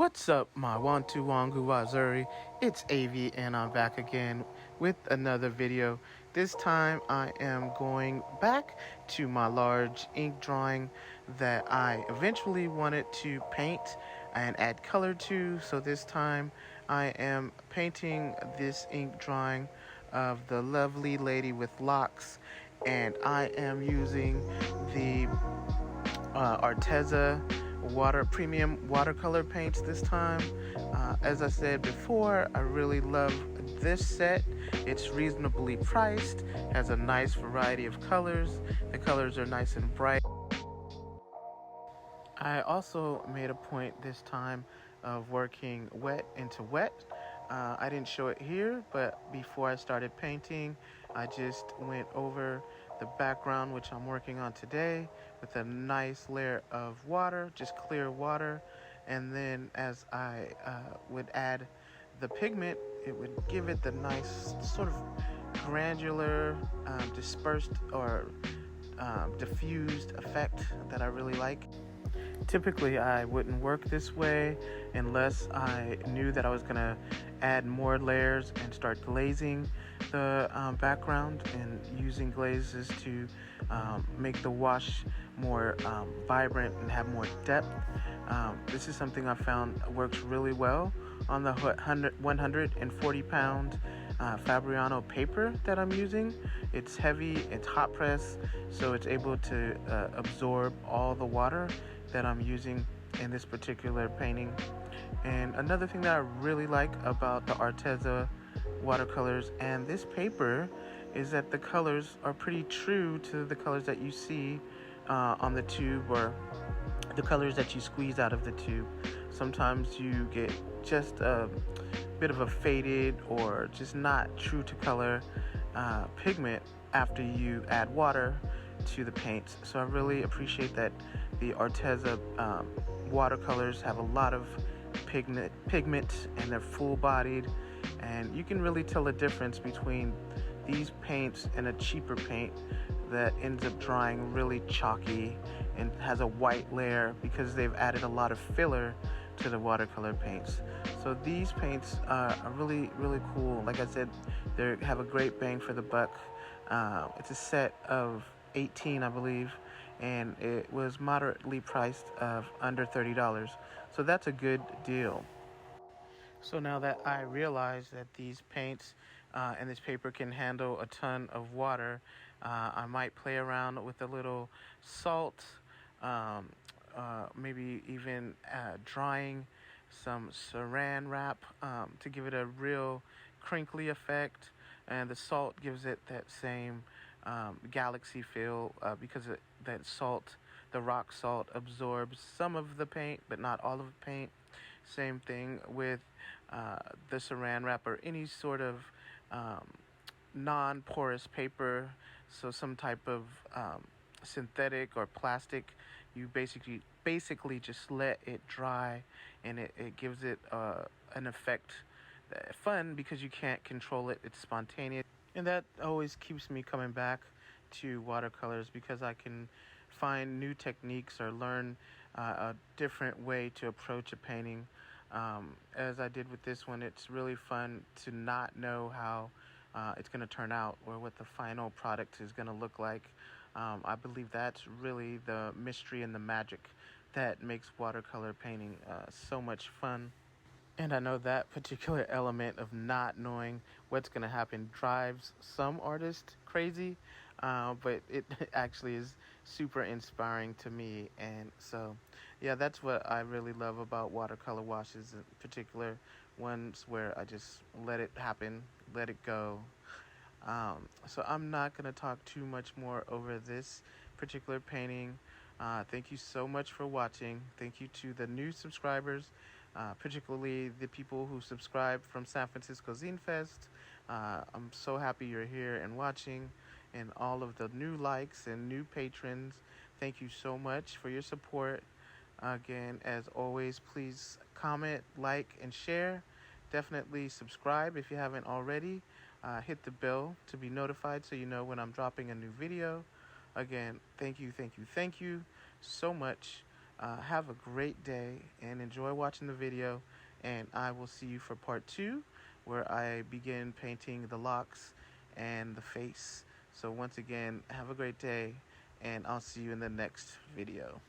What's up, my Wantu Wangu Wazuri? It's AV, and I'm back again with another video. This time I am going back to my large ink drawing that I eventually wanted to paint and add color to. So this time I am painting this ink drawing of the lovely lady with locks, and I am using the Arteza premium watercolor paints this time. As I said before, I really love this set. It's reasonably priced, has a nice variety of colors. The colors are nice and bright. I also made a point this time of working wet into wet. I didn't show it here, but before I started painting, I just went over the background, which I'm working on today, with a nice layer of water, just clear water. And then as I would add the pigment, it would give it the nice sort of granular, dispersed or diffused effect that I really like. Typically, I wouldn't work this way unless I knew that I was going to add more layers and start glazing the background and using glazes to make the wash more vibrant and have more depth. This is something I found works really well on the 140 pound Fabriano paper that I'm using. It's heavy, it's hot press, so it's able to absorb all the water that I'm using in this particular painting. And another thing that I really like about the Arteza watercolors and this paper is that the colors are pretty true to the colors that you see on the tube, or the colors that you squeeze out of the tube. Sometimes you get just a bit of a faded or just not true to color pigment after you add water to the paints. So I really appreciate that the Arteza watercolors have a lot of pigment and they're full-bodied, and you can really tell the difference between these paints and a cheaper paint that ends up drying really chalky and has a white layer because they've added a lot of filler to the watercolor paints. So these paints are really cool. Like I said, they have a great bang for the buck. It's a set of 18, I believe, and it was moderately priced of under $30. So that's a good deal. So now that I realize that these paints and this paper can handle a ton of water, I might play around with a little salt, maybe even drying some saran wrap to give it a real crinkly effect. And the salt gives it that same galaxy feel because that salt, the rock salt, absorbs some of the paint but not all of the paint. Same thing with the saran wrap or any sort of non-porous paper, so some type of synthetic or plastic. You basically just let it dry, and it gives it an effect fun because you can't control it. It's spontaneous, and that always keeps me coming back to watercolors because I can find new techniques or learn a different way to approach a painting. As I did with this one, it's really fun to not know how it's going to turn out or what the final product is going to look like. I believe that's really the mystery and the magic that makes watercolor painting so much fun. And I know that particular element of not knowing what's going to happen drives some artists crazy, but it actually is super inspiring to me. And so, yeah, that's what I really love about watercolor washes, in particular ones where I just let it happen, let it go. So I'm not going to talk too much more over this particular painting. Thank you so much for watching. Thank you to the new subscribers, particularly the people who subscribe from San Francisco Zine Fest. I'm so happy you're here and watching, and all of the new likes and new patrons. Thank you so much for your support. Again, as always, please comment, like, and share. Definitely subscribe if you haven't already. Hit the bell to be notified so you know when I'm dropping a new video. Again, thank you so much. Have a great day and enjoy watching the video. And I will see you for part 2, where I begin painting the locks and the face. So once again, have a great day, and I'll see you in the next video.